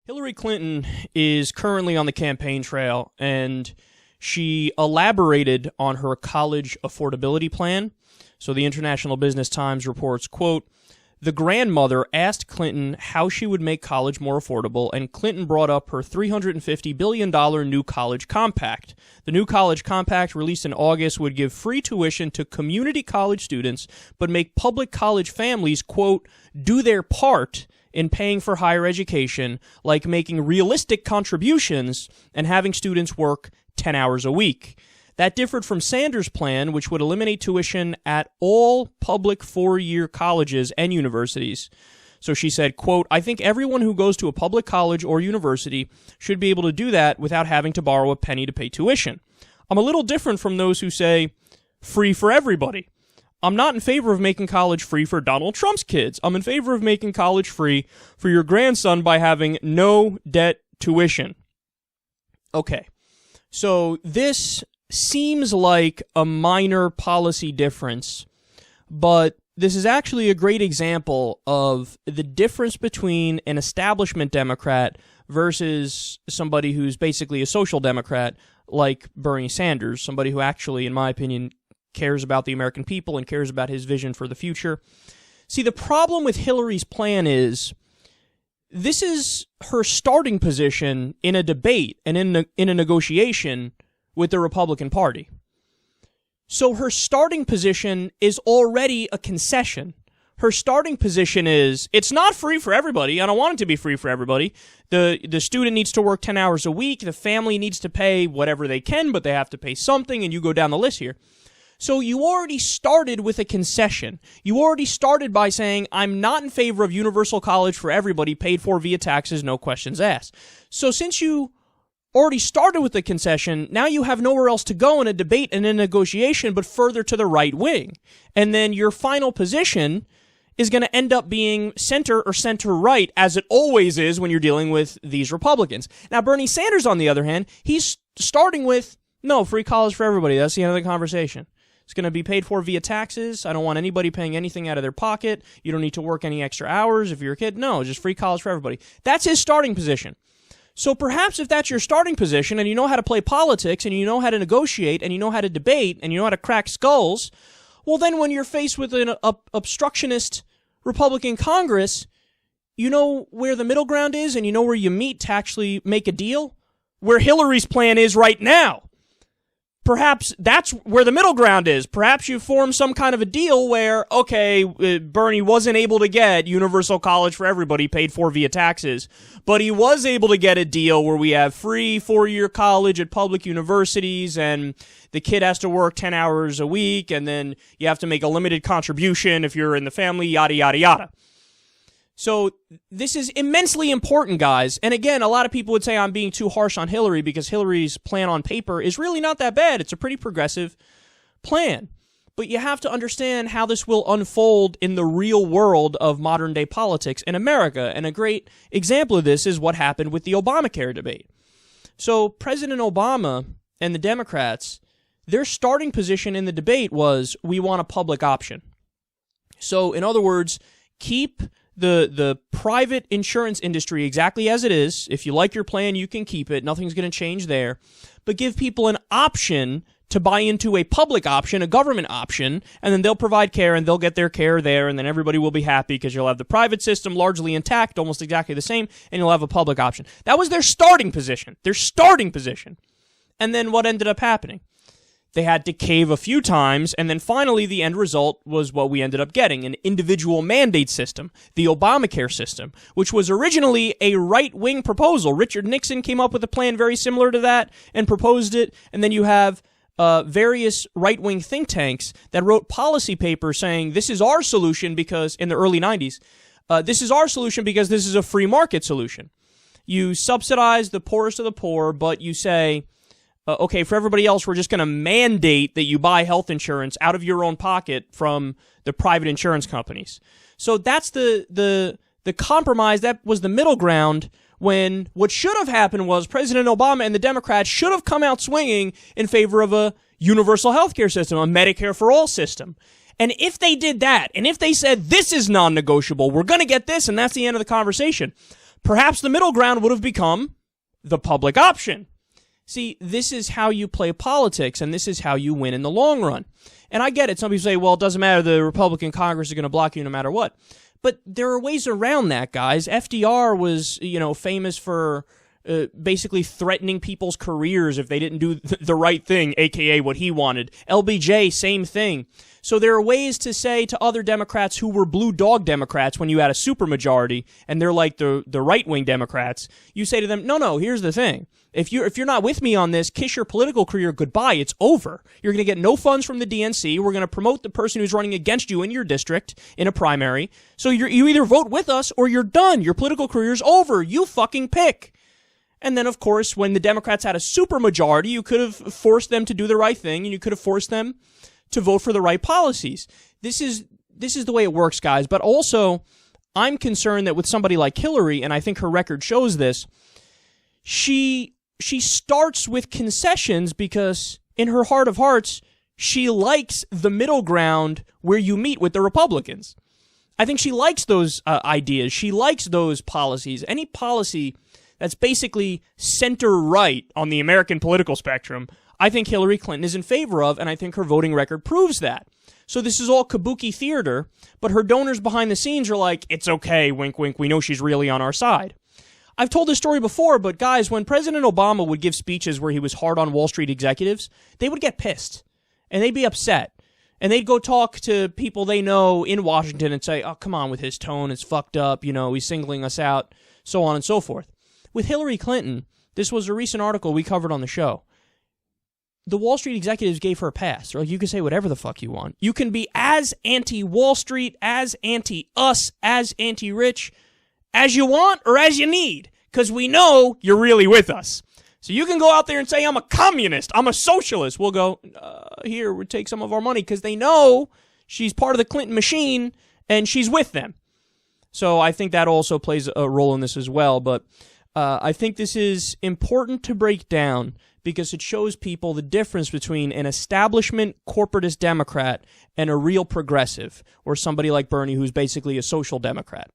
Hillary Clinton is currently on the campaign trail, and she elaborated on her college affordability plan. So the International Business Times reports, quote, "The grandmother asked Clinton how she would make college more affordable, and Clinton brought up her $350 billion new college compact. The new college compact, released in August, would give free tuition to community college students, but make public college families, quote, do their part in paying for higher education, like making realistic contributions and having students work 10 hours a week. That differed from Sanders' plan, which would eliminate tuition at all public four-year colleges and universities." So she said, quote, "I think everyone who goes to a public college or university should be able to do that without having to borrow a penny to pay tuition. I'm a little different from those who say, free for everybody. I'm not in favor of making college free for Donald Trump's kids. I'm in favor of making college free for your grandson by having no debt tuition." Okay, so this seems like a minor policy difference, but this is actually a great example of the difference between an establishment Democrat versus somebody who's basically a social Democrat like Bernie Sanders, somebody who actually, in my opinion, cares about the American people and cares about his vision for the future. See, the problem with Hillary's plan is this is her starting position in a debate and in a negotiation with the Republican Party. So her starting position is already a concession. Her starting position is, it's not free for everybody. I don't want it to be free for everybody. The student needs to work 10 hours a week. The family needs to pay whatever they can, but they have to pay something, and you go down the list here. So you already started with a concession. You already started by saying, I'm not in favor of universal college for everybody, paid for via taxes, no questions asked. So since you already started with the concession, now you have nowhere else to go in a debate and a negotiation but further to the right wing. And then your final position is going to end up being center or center-right, as it always is when you're dealing with these Republicans. Now, Bernie Sanders, on the other hand, he's starting with, no, free college for everybody. That's the end of the conversation. It's going to be paid for via taxes. I don't want anybody paying anything out of their pocket. You don't need to work any extra hours if you're a kid. No, just free college for everybody. That's his starting position. So perhaps if that's your starting position and you know how to play politics and you know how to negotiate and you know how to debate and you know how to crack skulls, well then when you're faced with an obstructionist Republican Congress, you know where the middle ground is and you know where you meet to actually make a deal? Where Hillary's plan is right now. Perhaps that's where the middle ground is. Perhaps you form some kind of a deal where, okay, Bernie wasn't able to get universal college for everybody paid for via taxes, but he was able to get a deal where we have free four-year college at public universities and the kid has to work 10 hours a week and then you have to make a limited contribution if you're in the family, yada, yada, yada. So this is immensely important, guys. And again, a lot of people would say I'm being too harsh on Hillary because Hillary's plan on paper is really not that bad. It's a pretty progressive plan. But you have to understand how this will unfold in the real world of modern-day politics in America. And a great example of this is what happened with the Obamacare debate. So President Obama and the Democrats, their starting position in the debate was, we want a public option. So in other words, keep the private insurance industry exactly as it is. If you like your plan, you can keep it. Nothing's going to change there. But give people an option to buy into a public option, a government option, and then they'll provide care and they'll get their care there, and then everybody will be happy because you'll have the private system largely intact, almost exactly the same, and you'll have a public option. That was their starting position. Their starting position. And then what ended up happening? They had to cave a few times, and then finally the end result was what we ended up getting, an individual mandate system, the Obamacare system, which was originally a right-wing proposal. Richard Nixon came up with a plan very similar to that and proposed it, and then you have various right-wing think tanks that wrote policy papers saying this is our solution because, in the early 90s, this is our solution because this is a free market solution. You subsidize the poorest of the poor, but you say, okay, for everybody else, we're just going to mandate that you buy health insurance out of your own pocket from the private insurance companies. So that's the compromise. That was the middle ground when what should have happened was President Obama and the Democrats should have come out swinging in favor of a universal health care system, a Medicare for all system. And if they did that, and if they said this is non-negotiable, we're going to get this, and that's the end of the conversation, perhaps the middle ground would have become the public option. See, this is how you play politics, and this is how you win in the long run. And I get it. Some people say, well, it doesn't matter. The Republican Congress is going to block you no matter what. But there are ways around that, guys. FDR was, famous for basically threatening people's careers if they didn't do the right thing, a.k.a. what he wanted. LBJ, same thing. So there are ways to say to other Democrats who were blue dog Democrats when you had a supermajority, and they're like the right-wing Democrats, you say to them, no, here's the thing. If you're not with me on this, kiss your political career goodbye. It's over. You're going to get no funds from the DNC. We're going to promote the person who's running against you in your district in a primary. So you either vote with us or you're done. Your political career's over. You fucking pick. And then, of course, when the Democrats had a supermajority, you could have forced them to do the right thing, and you could have forced them to vote for the right policies. This is the way it works, guys. But also, I'm concerned that with somebody like Hillary, and I think her record shows this, she starts with concessions because in her heart of hearts, she likes the middle ground where you meet with the Republicans. I think she likes those ideas. She likes those policies. Any policy that's basically center-right on the American political spectrum, I think Hillary Clinton is in favor of, and I think her voting record proves that. So this is all kabuki theater, but her donors behind the scenes are like, it's okay, wink, wink, we know she's really on our side. I've told this story before, but guys, when President Obama would give speeches where he was hard on Wall Street executives, they would get pissed, and they'd be upset. And they'd go talk to people they know in Washington and say, oh, come on with his tone, it's fucked up, he's singling us out, so on and so forth. With Hillary Clinton, this was a recent article we covered on the show. The Wall Street executives gave her a pass. They're like, you can say whatever the fuck you want. You can be as anti-Wall Street, as anti-us, as anti-rich as you want or as you need, because we know you're really with us. So you can go out there and say, I'm a communist, I'm a socialist. We'll go, here, we'll take some of our money, because they know she's part of the Clinton machine and she's with them. So I think that also plays a role in this as well. But I think this is important to break down because it shows people the difference between an establishment corporatist Democrat and a real progressive, or somebody like Bernie who's basically a social Democrat.